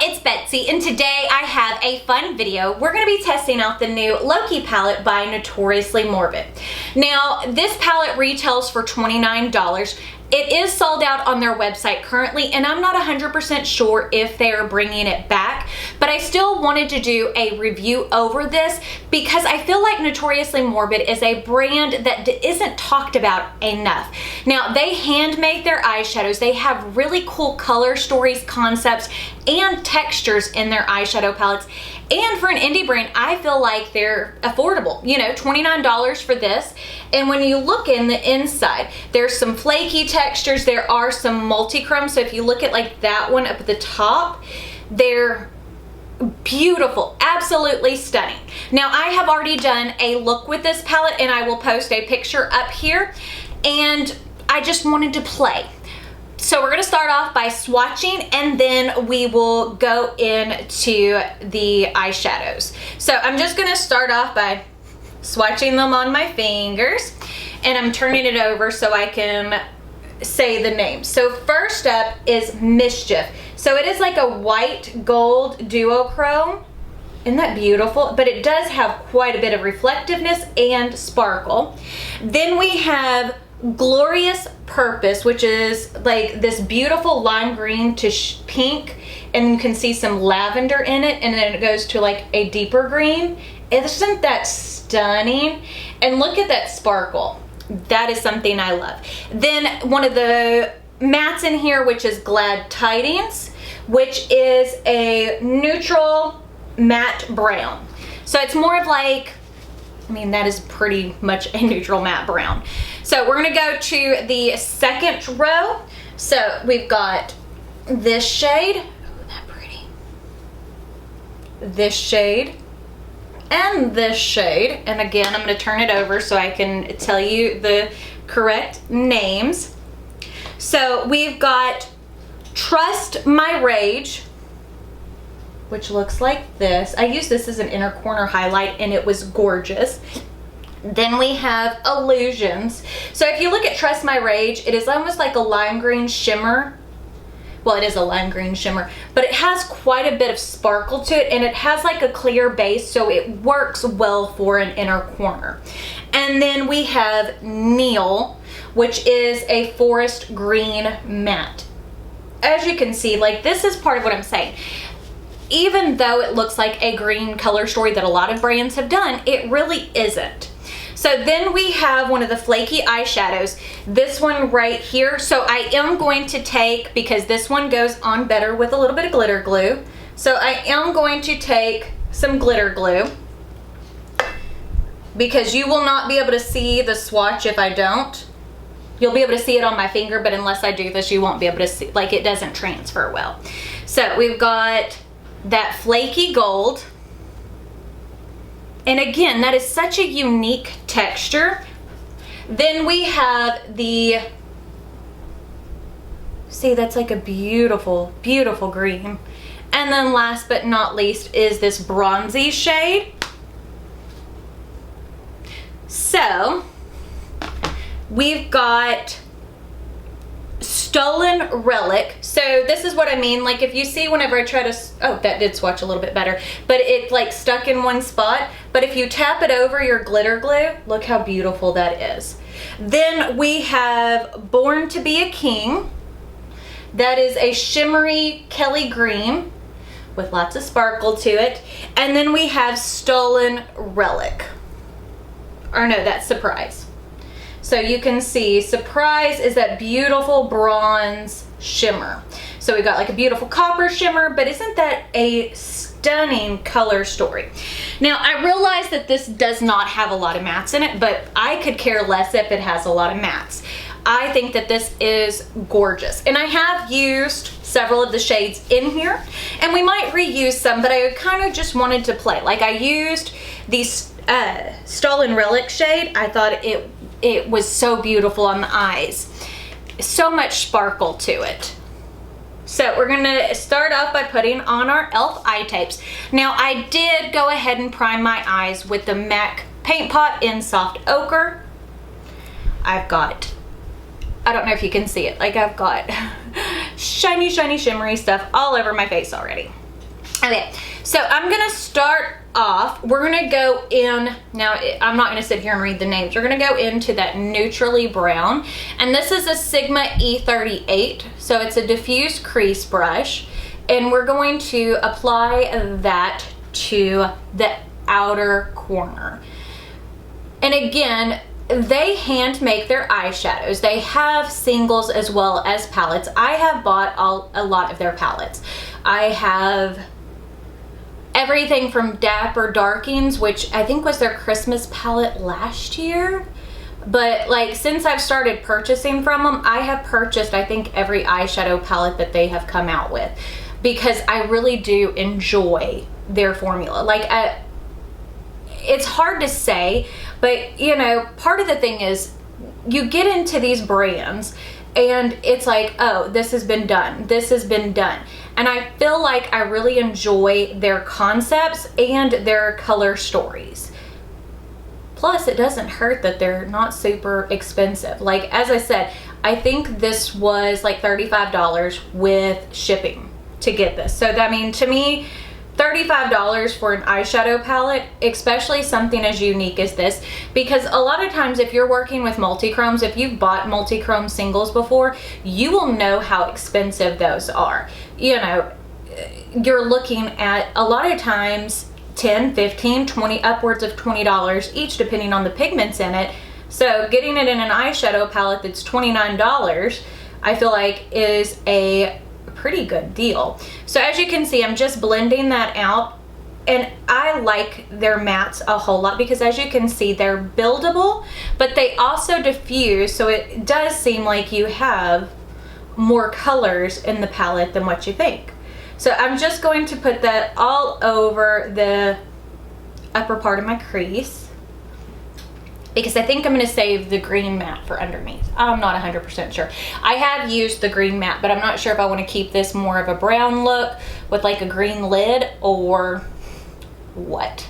it's Betsy, and today I have a fun video. We're going to be testing out the new Loki palette by Notoriously Morbid. Now, this palette retails for $29. It is sold out on their website currently, and I'm not 100% sure if they are bringing it back, but I still wanted to do a review over this because I feel like Notoriously Morbid is a brand that isn't talked about enough. Now, they hand make their eyeshadows. They have really cool color stories, concepts, and textures in their eyeshadow palettes. And for an indie brand, I feel like they're affordable. You know, $29 for this. And when you look in the inside, there's some flaky textures. There are some multi-chrome. So if you look at like that one up at the top, they're beautiful, absolutely stunning. Now, I have already done a look with this palette, and I will post a picture up here. And I just wanted to play. So we're going to start off by swatching, and then we will go into the eyeshadows. So I'm just going to start off by swatching them on my fingers, and I'm turning it over so I can say the name. So first up is Mischief. So it is like a white gold duochrome. Isn't that beautiful? But it does have quite a bit of reflectiveness and sparkle. Then we have Glorious Purpose, which is like this beautiful lime green to pink, and you can see some lavender in it, and then it goes to like a deeper green. Isn't that stunning? And look at that sparkle. That is something I love. Then one of the mattes in here, which is Glad Tidings, which is a neutral matte brown. So it's more of like, I mean, that is pretty much a neutral matte brown. So we're gonna go to the second row. So we've got this shade, isn't that pretty? This shade, and this shade. And again, I'm gonna turn it over so I can tell you the correct names. So we've got Trust My Rage, which looks like this. I used this as an inner corner highlight, and it was gorgeous. Then we have Illusions. So if you look at Trust My Rage, it is almost like a lime green shimmer. Well, it is a lime green shimmer, but it has quite a bit of sparkle to it, and it has like a clear base, so it works well for an inner corner. And then we have Neil, which is a forest green matte. As you can see, like, this is part of what I'm saying. Even though it looks like a green color story that a lot of brands have done, it really isn't. So then we have one of the flaky eyeshadows, this one right here. So I am going to take, because this one goes on better with a little bit of glitter glue, so I am going to take some glitter glue, because you will not be able to see the swatch if I don't. You'll be able to see it on my finger, but unless I do this, you won't be able to see, like, it doesn't transfer well. So we've got that flaky gold. And again, that is such a unique texture. Then we have the, see, that's like a beautiful, beautiful green. And then last but not least is this bronzy shade. So we've got Stolen Relic. So this is what I mean, like, if you see whenever I try to, oh, that did swatch a little bit better, but it like stuck in one spot. But if you tap it over your glitter glue, look how beautiful that is. Then we have Born to Be a King. That is a shimmery Kelly green with lots of sparkle to it. And then we have Stolen Relic. Or no, that's Surprise. So you can see Surprise is that beautiful bronze shimmer. So we got like a beautiful copper shimmer, but isn't that a stunning color story? Now, I realize that this does not have a lot of mattes in it, but I could care less if it has a lot of mattes. I think that this is gorgeous. And I have used several of the shades in here, and we might reuse some, but I kind of just wanted to play. Like, I used these Stolen Relic shade. I thought it was so beautiful on the eyes. So much sparkle to it. So we're gonna start off by putting on our e.l.f. eye tapes. Now, I did go ahead and prime my eyes with the MAC Paint Pot in Soft Ochre. I've got, I don't know if you can see it, like I've got shiny, shiny, shimmery stuff all over my face already. Okay, so I'm gonna start off, we're gonna go in, now I'm not gonna sit here and read the names, we're gonna go into that neutrally brown, and this is a Sigma E38, so it's a diffused crease brush, and we're going to apply that to the outer corner. And again, they hand make their eyeshadows. They have singles as well as palettes. I have bought a lot of their palettes. I have everything from Dapper Darkings, which I think was their Christmas palette last year. But like, since I've started purchasing from them, I have purchased, I think, every eyeshadow palette that they have come out with, because I really do enjoy their formula. Like, it's hard to say, but you know, part of the thing is you get into these brands and it's like, oh, this has been done, this has been done. And I feel like I really enjoy their concepts and their color stories. Plus, it doesn't hurt that they're not super expensive. Like, as I said, I think this was like $35 with shipping to get this. So, I mean, to me, $35 for an eyeshadow palette, especially something as unique as this, because a lot of times if you're working with multi-chromes, if you've bought multi-chrome singles before, you will know how expensive those are. You know, you're looking at a lot of times 10, 15, 20, upwards of $20 each, depending on the pigments in it. So getting it in an eyeshadow palette that's $29, I feel like is a pretty good deal. So as you can see, I'm just blending that out, and I like their mattes a whole lot because, as you can see, they're buildable, but they also diffuse, so it does seem like you have more colors in the palette than what you think. So I'm just going to put that all over the upper part of my crease, because I think I'm going to save the green matte for underneath. I'm not 100% sure. I have used the green matte, but I'm not sure if I want to keep this more of a brown look with like a green lid or what.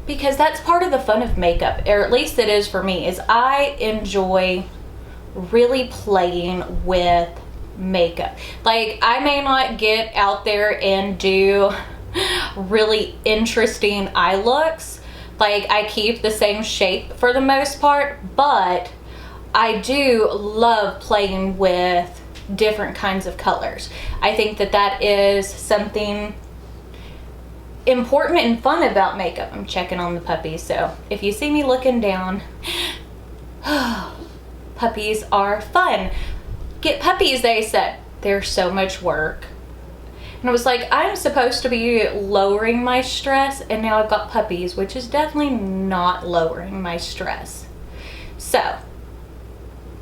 Because that's part of the fun of makeup, or at least it is for me, is I enjoy really playing with makeup. Like, I may not get out there and do really interesting eye looks. Like, I keep the same shape for the most part, but I do love playing with different kinds of colors. I think that that is something important and fun about makeup. I'm checking on the puppies, so if you see me looking down, puppies are fun. Get puppies, they said. They're so much work. And I was like, I'm supposed to be lowering my stress, and now I've got puppies, which is definitely not lowering my stress. So,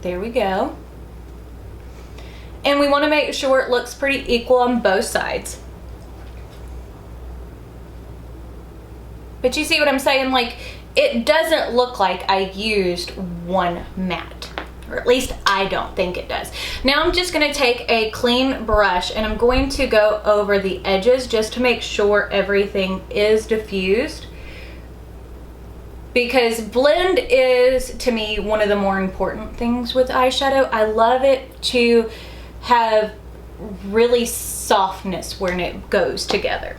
there we go. And we want to make sure it looks pretty equal on both sides. But you see what I'm saying? Like, it doesn't look like I used one matte. Or at least I don't think it does. Now I'm just going to take a clean brush and I'm going to go over the edges just to make sure everything is diffused. Because blend is, to me, one of the more important things with eyeshadow. I love it to have really softness when it goes together.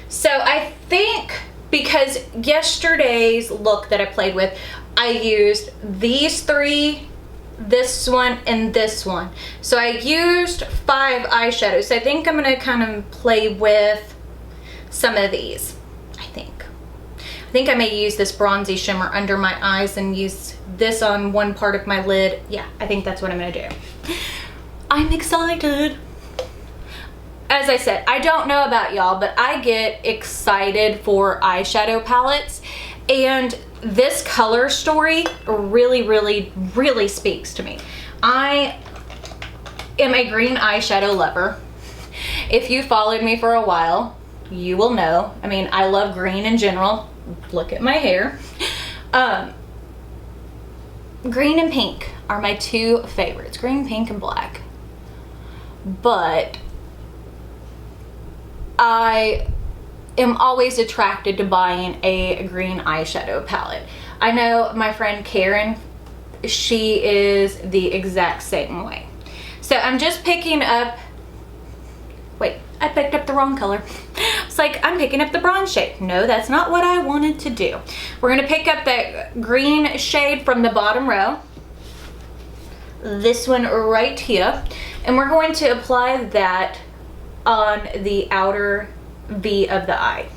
So I think, because yesterday's look that I played with, I used these three, this one, and this one. So I used 5 eyeshadows. So I think I'm going to kind of play with some of these, I think I may use this bronzy shimmer under my eyes and use this on one part of my lid. Yeah, I think that's what I'm going to do. I'm excited. As I said, I don't know about y'all, but I get excited for eyeshadow palettes, and this color story really, really, really speaks to me. I am a green eyeshadow lover. If you followed me for a while, you will know. I mean, I love green in general. Look at my hair. Green and pink are my 2 favorites. Green, pink, and black. But I am always attracted to buying a green eyeshadow palette. I know my friend Karen, she is the exact same way. So I'm just picking up, wait, I picked the wrong color. It's like, I'm picking up the bronze shade. No, that's not what I wanted to do. We're gonna pick up that green shade from the bottom row. This one right here. And we're going to apply that on the outer V of the eye.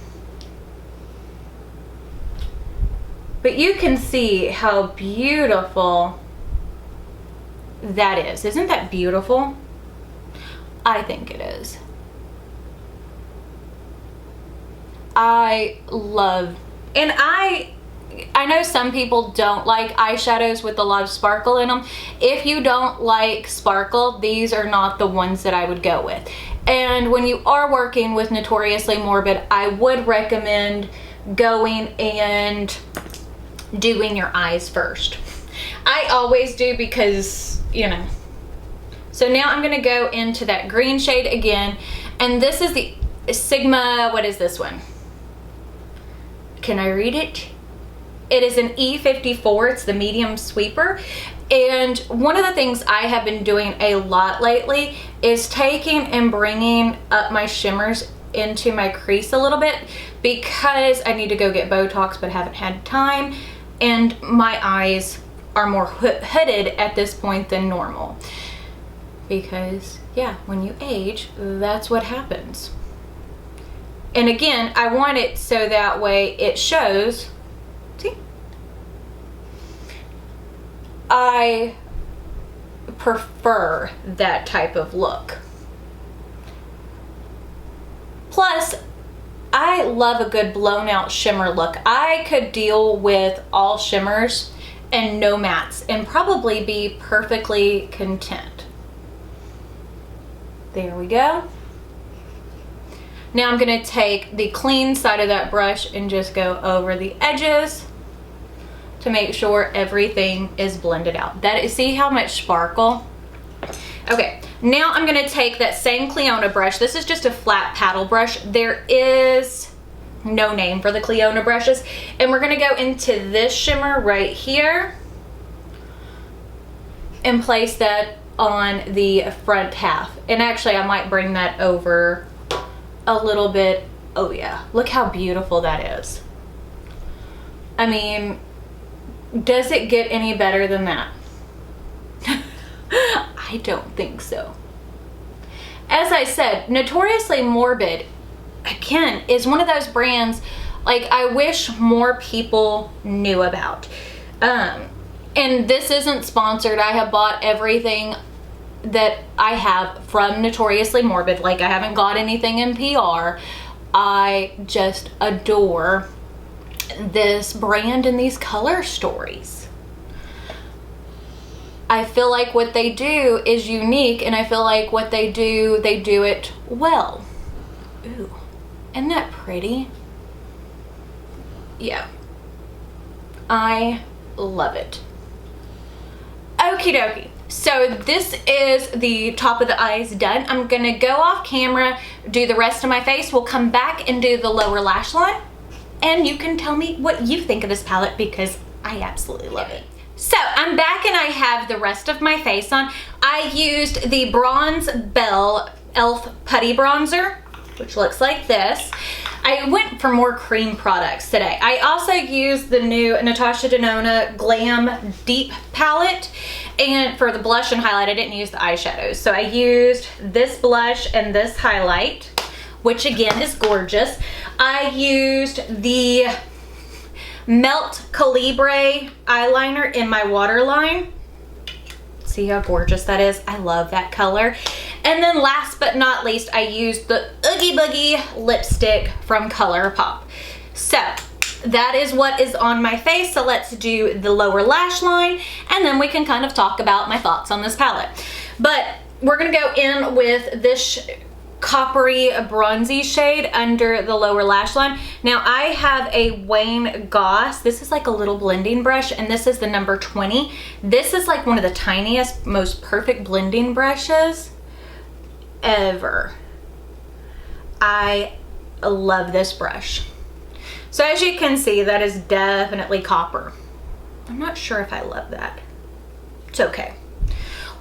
But you can see how beautiful that is. Isn't that beautiful? I think it is. I love, and I know some people don't like eyeshadows with a lot of sparkle in them. If you don't like sparkle, these are not the ones that I would go with. And when you are working with Notoriously Morbid, I would recommend going and doing your eyes first. I always do because, you know. So now I'm gonna go into that green shade again, and this is the Sigma, what is this one? Can I read it? It is an E54, it's the medium sweeper. And one of the things I have been doing a lot lately is taking and bringing up my shimmers into my crease a little bit, because I need to go get Botox but haven't had time, and my eyes are more hooded at this point than normal. Because, yeah, when you age, that's what happens. And again, I want it so that way it shows. See? I prefer that type of look. Plus, I love a good blown out shimmer look. I could deal with all shimmers and no mattes and probably be perfectly content. There we go. Now I'm gonna take the clean side of that brush and just go over the edges to make sure everything is blended out. That is, see how much sparkle? Okay, now I'm gonna take that same Cleona brush. This is just a flat paddle brush. There is no name for the Cleona brushes. And we're gonna go into this shimmer right here and place that on the front half. And actually I might bring that over a little bit. Oh yeah, look how beautiful that is. I mean, does it get any better than that? I don't think so. As I said, Notoriously Morbid, again, is one of those brands like I wish more people knew about. And this isn't sponsored. I have bought everything that I have from Notoriously Morbid. Like, I haven't got anything in PR. I just adore this brand and these color stories. I feel like what they do is unique, and I feel like what they do it well. Ooh, isn't that pretty? Yeah, I love it. Okie dokie. So this is the top of the eyes done. I'm gonna go off camera, do the rest of my face. We'll come back and do the lower lash line, and you can tell me what you think of this palette, because I absolutely love it. So I'm back and I have the rest of my face on. I used the Bronze Belle e.l.f. Putty Bronzer, which looks like this. I went for more cream products today. I also used the new Natasha Denona Glam Deep palette, and for the blush and highlight I didn't use the eyeshadows. So I used this blush and this highlight, which again is gorgeous. I used the Melt Calibre eyeliner in my waterline. See how gorgeous that is? I love that color. And then last but not least, I used the Oogie Boogie lipstick from ColourPop. So that is what is on my face. So let's do the lower lash line, and then we can kind of talk about my thoughts on this palette. But we're gonna go in with this coppery bronzy shade under the lower lash line. Now I have a Wayne Goss. This is like a little blending brush, and this is the number 20. This is like one of the tiniest, most perfect blending brushes ever. I love this brush. So as you can see, that is definitely copper. I'm not sure if I love that. It's okay.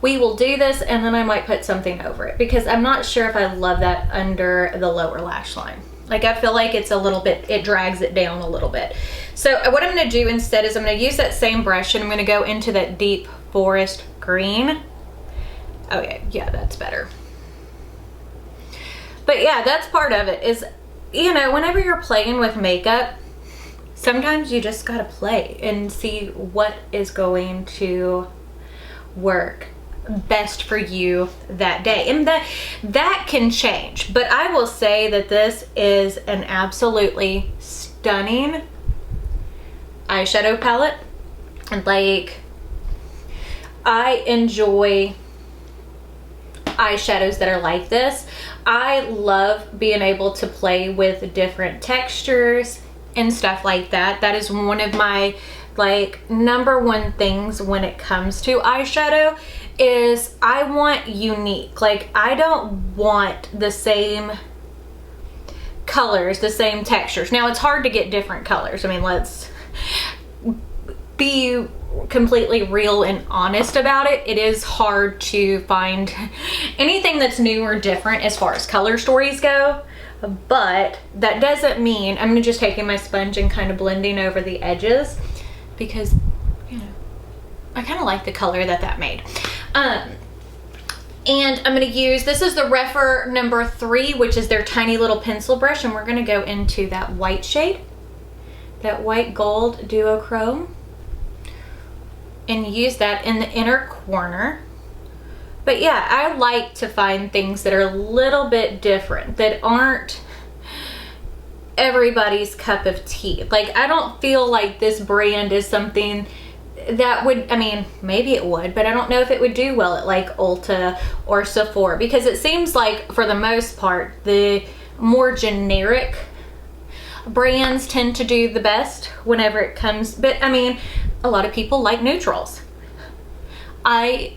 we will do this, and then I might put something over it because I'm not sure if I love that under the lower lash line. Like, I feel like it's a little bit, it drags it down a little bit. So what I'm going to do instead is I'm going to use that same brush, and I'm going to go into that deep forest green. Okay, yeah, that's better. But yeah, that's part of it is, you know, whenever you're playing with makeup, sometimes you just gotta play and see what is going to work best for you that day, and that can change. But I will say that this is an absolutely stunning eyeshadow palette, and like, I enjoy eyeshadows that are like this. I love being able to play with different textures and stuff like that. That is one of my like #1 things when it comes to eyeshadow, is I want unique. Like, I don't want the same colors, the same textures. Now, it's hard to get different colors. I mean, let's be completely real and honest about it. It is hard to find anything that's new or different as far as color stories go, but that doesn't mean I'm just taking my sponge and kind of blending over the edges, because, you know, I kind of like the color that made. And I'm going to use, this is the Refer #3, which is their tiny little pencil brush, and we're going to go into that white shade, that white gold duochrome, and use that in the inner corner. But yeah, I like to find things that are a little bit different, that aren't everybody's cup of tea. Like, I don't feel like this brand is something that would, I mean, maybe it would, but I don't know if it would do well at like Ulta or Sephora, because it seems like for the most part the more generic brands tend to do the best whenever it comes. But I mean, a lot of people like neutrals. I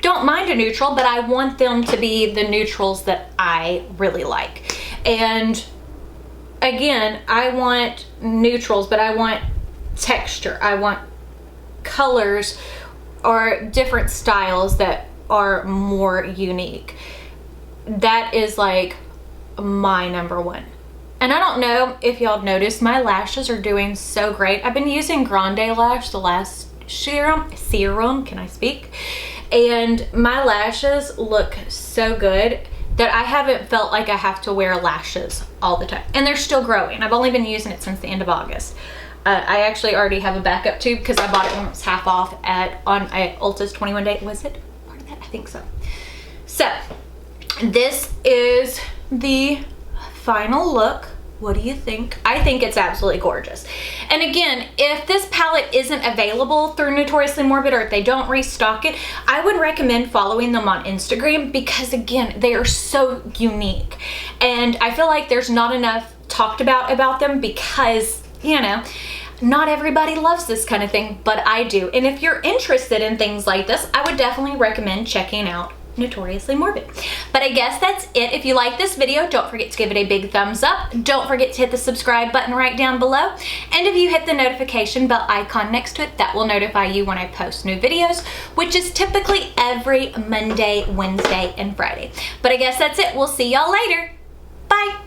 don't mind a neutral, but I want them to be the neutrals that I really like. And again, I want neutrals, but I want texture. I want colors or different styles that are more unique. That is like my #1. And I don't know if y'all noticed, my lashes are doing so great. I've been using Grande Lash, the last serum, can I speak? And my lashes look so good that I haven't felt like I have to wear lashes all the time. And they're still growing. I've only been using it since the end of August. I actually already have a backup tube because I bought it when it was half off on Ulta's 21 day. Was it part of that? I think so. So this is the final look. What do you think? I think it's absolutely gorgeous. And again, if this palette isn't available through Notoriously Morbid, or if they don't restock it, I would recommend following them on Instagram, because again, they are so unique. And I feel like there's not enough talked about them, because, you know, not everybody loves this kind of thing, but I do. And if you're interested in things like this, I would definitely recommend checking out Notoriously Morbid. But I guess that's it. If you like this video, don't forget to give it a big thumbs up. Don't forget to hit the subscribe button right down below. And if you hit the notification bell icon next to it, that will notify you when I post new videos, which is typically every Monday, Wednesday, and Friday. But I guess that's it. We'll see y'all later. Bye.